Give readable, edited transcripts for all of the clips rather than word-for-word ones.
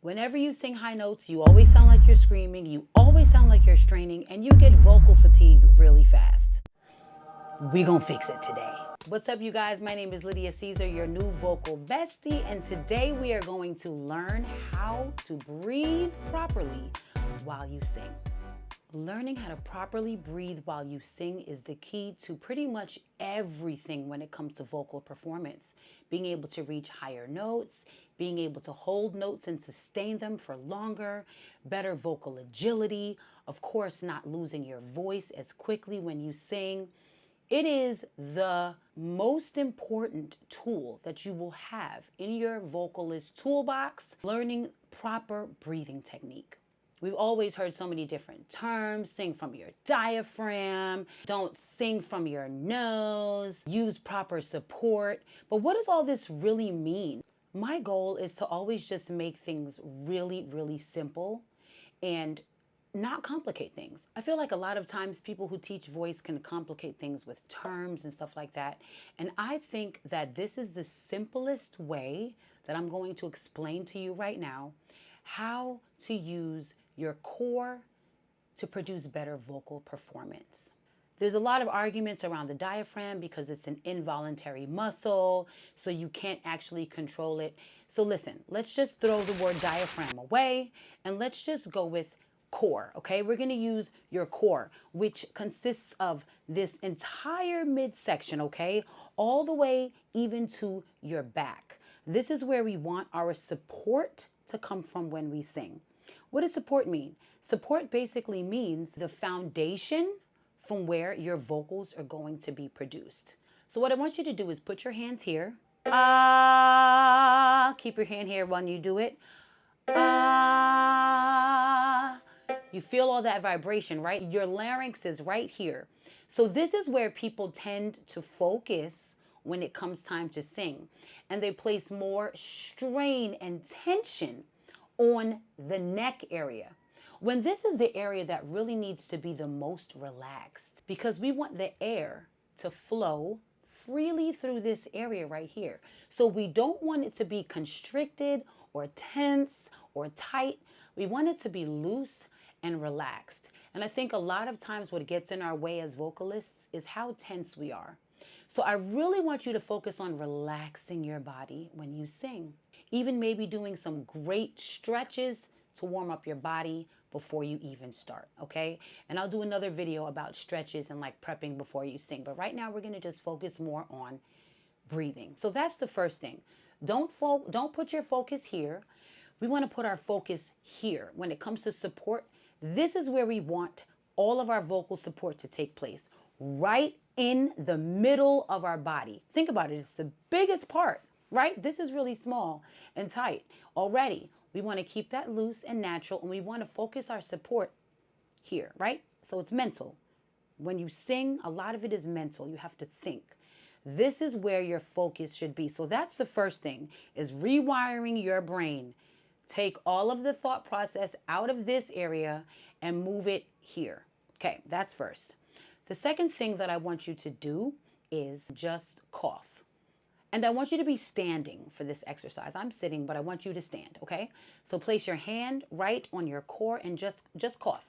Whenever you sing high notes, you always sound like you're screaming, you always sound like you're straining, and you get vocal fatigue really fast. We gonna fix it today. What's up, you guys? My name is Lydia Caesar, your new vocal bestie, and today we are going to learn how to breathe properly while you sing. Learning how to properly breathe while you sing is the key to pretty much everything when it comes to vocal performance. Being able to reach higher notes, being able to hold notes and sustain them for longer, better vocal agility, of course, not losing your voice as quickly when you sing. It is the most important tool that you will have in your vocalist toolbox, learning proper breathing technique. We've always heard so many different terms. Sing from your diaphragm, don't sing from your nose, use proper support. But what does all this really mean? My goal is to always just make things really, really simple and not complicate things. I feel like a lot of times people who teach voice can complicate things with terms and stuff like that. And I think that this is the simplest way that I'm going to explain to you right now how to use your core to produce better vocal performance. There's a lot of arguments around the diaphragm because it's an involuntary muscle, so you can't actually control it. So listen, let's just throw the word diaphragm away and let's just go with core, okay? We're gonna use your core, which consists of this entire midsection, okay? All the way even to your back. This is where we want our support to come from when we sing. What does support mean? Support basically means the foundation from where your vocals are going to be produced. So what I want you to do is put your hands here. Ah, keep your hand here when you do it. Ah. You feel all that vibration, right? Your larynx is right here. So this is where people tend to focus when it comes time to sing. And they place more strain and tension on the neck area, when this is the area that really needs to be the most relaxed, because we want the air to flow freely through this area right here. So we don't want it to be constricted or tense or tight. We want it to be loose and relaxed. And I think a lot of times what gets in our way as vocalists is how tense we are. So I really want you to focus on relaxing your body when you sing. Even maybe doing some great stretches to warm up your body before you even start, okay? And I'll do another video about stretches and like prepping before you sing. But right now we're gonna just focus more on breathing. So that's the first thing. Don't put your focus here. We wanna put our focus here. When it comes to support, this is where we want all of our vocal support to take place, right in the middle of our body. Think about it, it's the biggest part, right? This is really small and tight already. We want to keep that loose and natural, and we want to focus our support here, right? So it's mental. When you sing, a lot of it is mental. You have to think. This is where your focus should be. So that's the first thing, is rewiring your brain. Take all of the thought process out of this area and move it here. Okay, that's first. The second thing that I want you to do is just cough. And I want you to be standing for this exercise. I'm sitting, but I want you to stand, okay? So place your hand right on your core and just cough.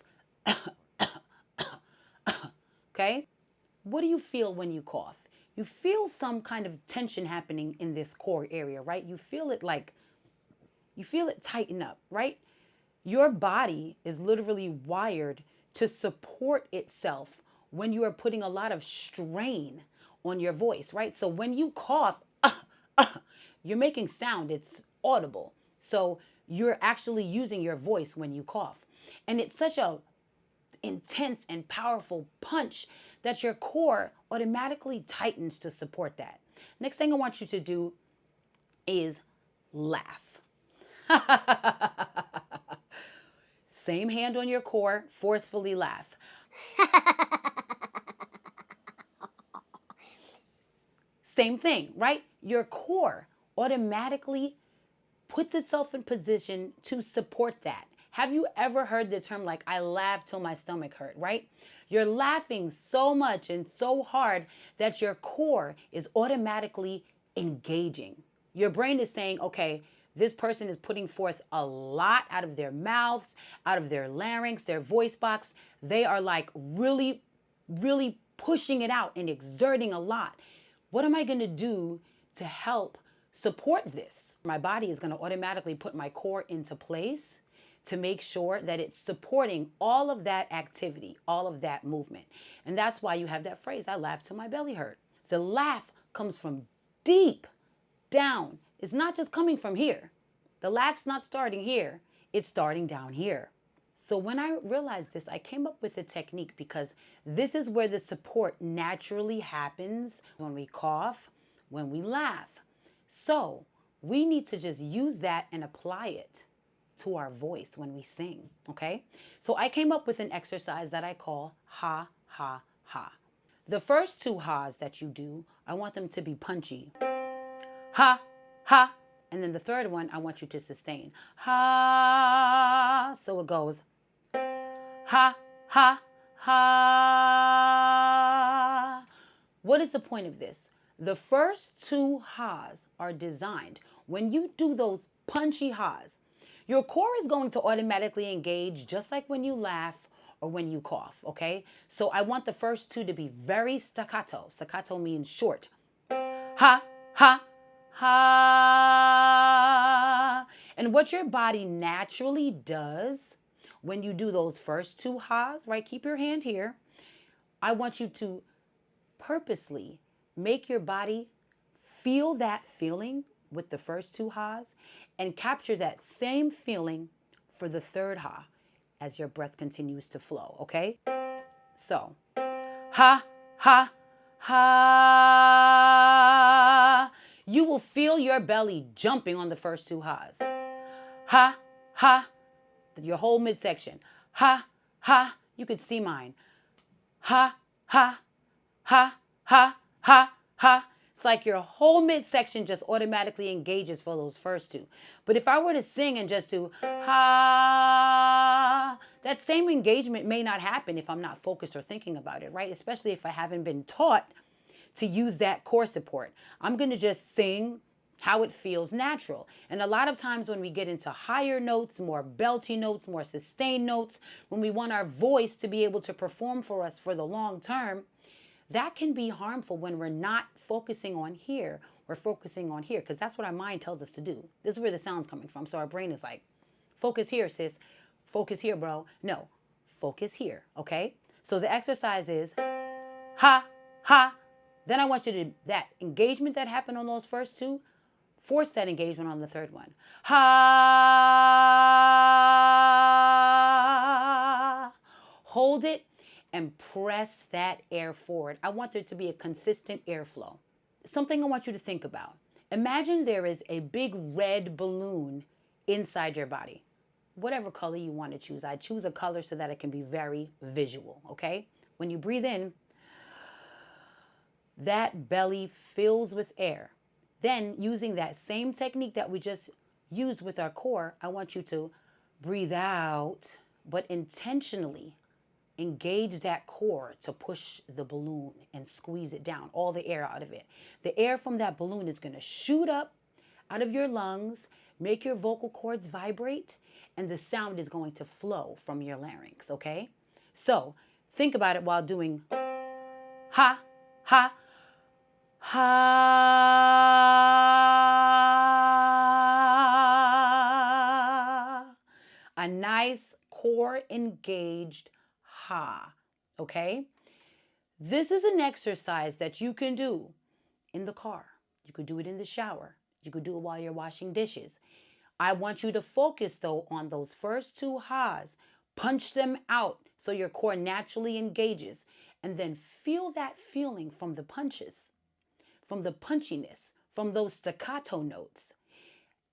Okay? What do you feel when you cough? You feel some kind of tension happening in this core area, right? You feel it tighten up, right? Your body is literally wired to support itself when you are putting a lot of strain on your voice, right? So when you cough, you're making sound, it's audible. So you're actually using your voice when you cough. And it's such a intense and powerful punch that your core automatically tightens to support that. Next thing I want you to do is laugh. Same hand on your core, forcefully laugh. Same thing, right? Your core automatically puts itself in position to support that. Have you ever heard the term like, I laughed till my stomach hurt, right? You're laughing so much and so hard that your core is automatically engaging. Your brain is saying, okay, This person is putting forth a lot out of their mouths, out of their larynx, their voice box. They are like really, really pushing it out and exerting a lot. What am I going to do to help support this? My body is going to automatically put my core into place to make sure that it's supporting all of that activity, all of that movement. And that's why you have that phrase, I laugh till my belly hurt. The laugh comes from deep down. It's not just coming from here. The laugh's not starting here. It's starting down here. So when I realized this, I came up with a technique because this is where the support naturally happens when we cough, when we laugh. So we need to just use that and apply it to our voice when we sing, okay? So I came up with an exercise that I call ha, ha, ha. The first two ha's that you do, I want them to be punchy. Ha, ha. And then the third one, I want you to sustain. Ha. So it goes ha, ha, ha. What is the point of this? The first two ha's are designed. When you do those punchy ha's, your core is going to automatically engage just like when you laugh or when you cough, okay? So I want the first two to be very staccato. Staccato means short. Ha, ha, ha. And what your body naturally does when you do those first two ha's, right? Keep your hand here. I want you to purposely make your body feel that feeling with the first two ha's and capture that same feeling for the third ha as your breath continues to flow, okay? So, ha, ha, ha. You will feel your belly jumping on the first two ha's. Ha, ha, your whole midsection. Ha, ha, you could see mine. Ha, ha, ha, ha, ha, ha. It's like your whole midsection just automatically engages for those first two. But if I were to sing and just do ha, that same engagement may not happen if I'm not focused or thinking about it, right? Especially if I haven't been taught to use that core support. I'm going to just sing how it feels natural. And a lot of times when we get into higher notes, more belty notes, more sustained notes, when we want our voice to be able to perform for us for the long term, that can be harmful when we're not focusing on here. We're focusing on here because that's what our mind tells us to do. This is where the sound's coming from. So our brain is like, focus here, sis. Focus here, bro. No, focus here, okay? So the exercise is ha, ha. Then I want you to, that engagement that happened on those first two, force that engagement on the third one. Ha. Hold it and press that air forward. I want there to be a consistent airflow. Something I want you to think about. Imagine there is a big red balloon inside your body. Whatever color you want to choose. I choose a color so that it can be very visual, okay? When you breathe in, that belly fills with air. Then, using that same technique that we just used with our core, I want you to breathe out, but intentionally engage that core to push the balloon and squeeze it down, all the air out of it. The air from that balloon is going to shoot up out of your lungs, make your vocal cords vibrate, and the sound is going to flow from your larynx, okay? So, think about it while doing ha, ha, ha. A nice core engaged ha, okay? This is an exercise that you can do in the car. You could do it in the shower. You could do it while you're washing dishes. I want you to focus, though, on those first two ha's. Punch them out so your core naturally engages. And then feel that feeling from the punches, from the punchiness, from those staccato notes.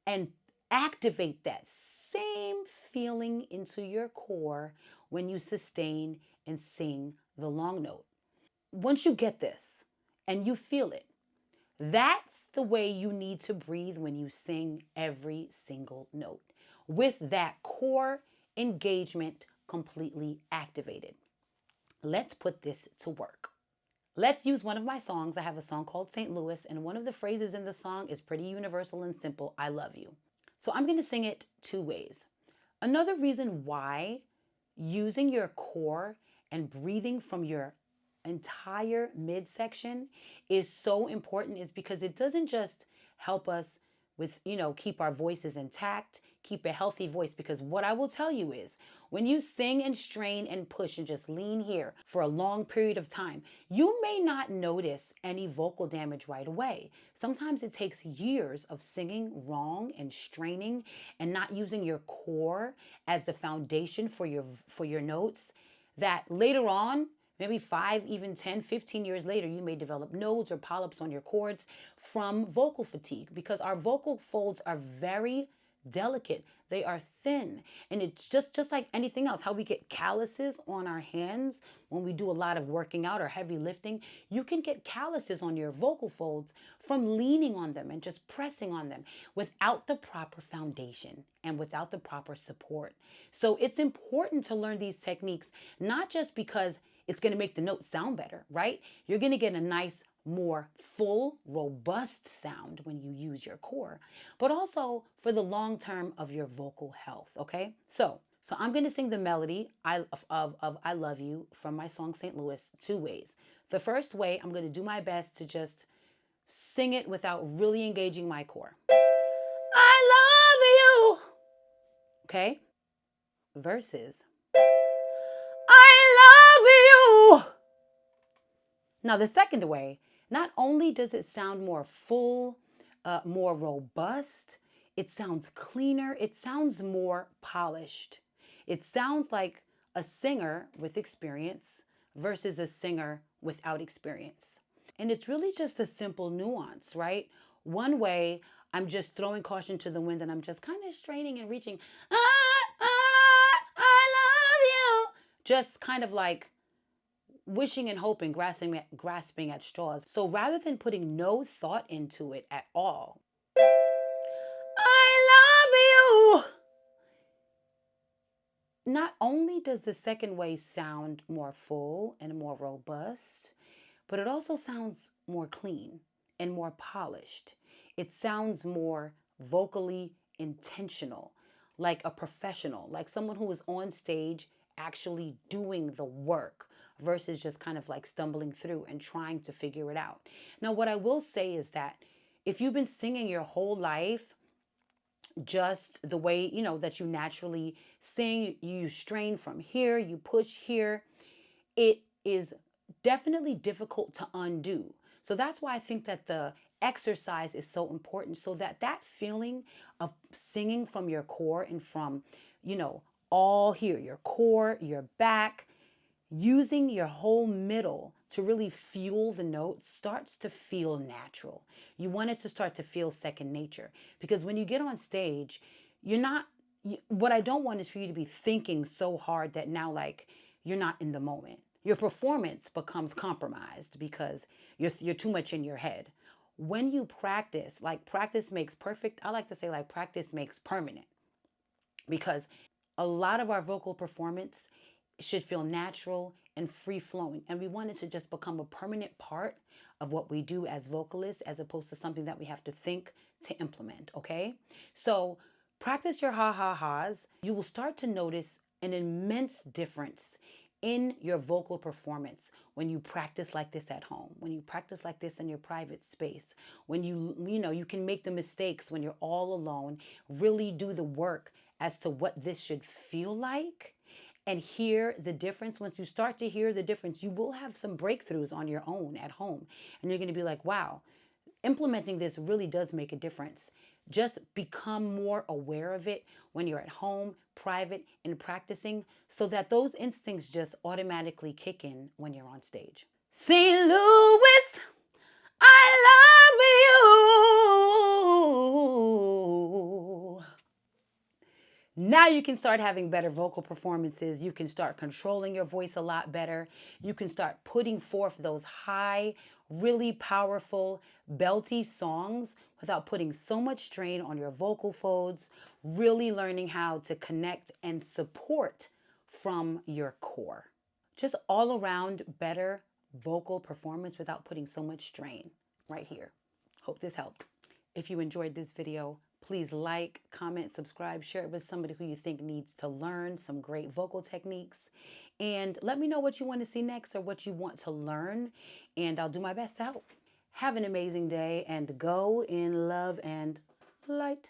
And activate that same feeling into your core when you sustain and sing the long note. Once you get this and you feel it, that's the way you need to breathe when you sing every single note, with that core engagement completely activated. Let's put this to work. Let's use one of my songs. I have a song called St. Louis, and one of the phrases in the song is pretty universal and simple. I love you. So I'm going to sing it two ways. Another reason why using your core and breathing from your entire midsection is so important is because it doesn't just help us with, keep our voices intact, keep a healthy voice. Because what I will tell you is when you sing and strain and push and just lean here for a long period of time, you may not notice any vocal damage right away. Sometimes it takes years of singing wrong and straining and not using your core as the foundation for your notes, that later on, maybe 5, even 10, 15 years later, you may develop nodes or polyps on your cords from vocal fatigue, because our vocal folds are very delicate. They are thin. And it's just like anything else, how we get calluses on our hands when we do a lot of working out or heavy lifting. You can get calluses on your vocal folds from leaning on them and just pressing on them without the proper foundation and without the proper support. So it's important to learn these techniques, not just because it's going to make the note sound better, right? You're going to get a nice, more full, robust sound when you use your core, but also for the long term of your vocal health, okay? So I'm going to sing the melody of I Love You from my song St. Louis two ways. The first way, I'm going to do my best to just sing it without really engaging my core. I love you, okay? Versus I love you. Now, the second way, not only does it sound more full, more robust, it sounds cleaner, it sounds more polished. It sounds like a singer with experience versus a singer without experience. And it's really just a simple nuance, right? One way, I'm just throwing caution to the wind and I'm just kind of straining and reaching. I love you. Just kind of like wishing and hoping, grasping at straws. So rather than putting no thought into it at all, I love you. Not only does the second way sound more full and more robust, but it also sounds more clean and more polished. It sounds more vocally intentional, like a professional, like someone who is on stage actually doing the work versus just kind of like stumbling through and trying to figure it out. Now, what I will say is that if you've been singing your whole life just the way, that you naturally sing, you strain from here, you push here, it is definitely difficult to undo. So that's why I think that the exercise is so important, so that feeling of singing from your core and from, all here, your core, your back, using your whole middle to really fuel the notes starts to feel natural. You want it to start to feel second nature, because when you get on stage, what I don't want is for you to be thinking so hard that now like you're not in the moment. Your performance becomes compromised because you're too much in your head. When you practice, like practice makes perfect, I like to say like practice makes permanent, because a lot of our vocal performance should feel natural and free flowing. And we want it to just become a permanent part of what we do as vocalists, as opposed to something that we have to think to implement, okay? So practice your ha-ha-has. You will start to notice an immense difference in your vocal performance when you practice like this at home, when you practice like this in your private space, when you can make the mistakes when you're all alone, really do the work as to what this should feel like and hear the difference. Once you start to hear the difference, you will have some breakthroughs on your own at home. And you're going to be like, wow, implementing this really does make a difference. Just become more aware of it when you're at home, private, and practicing, so that those instincts just automatically kick in when you're on stage. St. Louis, I love you. Now you can start having better vocal performances. You can start controlling your voice a lot better. You can start putting forth those high, really powerful, belty songs without putting so much strain on your vocal folds, really learning how to connect and support from your core. Just all around better vocal performance without putting so much strain right here. Hope this helped. If you enjoyed this video, Please like, comment, subscribe, share it with somebody who you think needs to learn some great vocal techniques. And let me know what you want to see next or what you want to learn, and I'll do my best to help. Have an amazing day and go in love and light.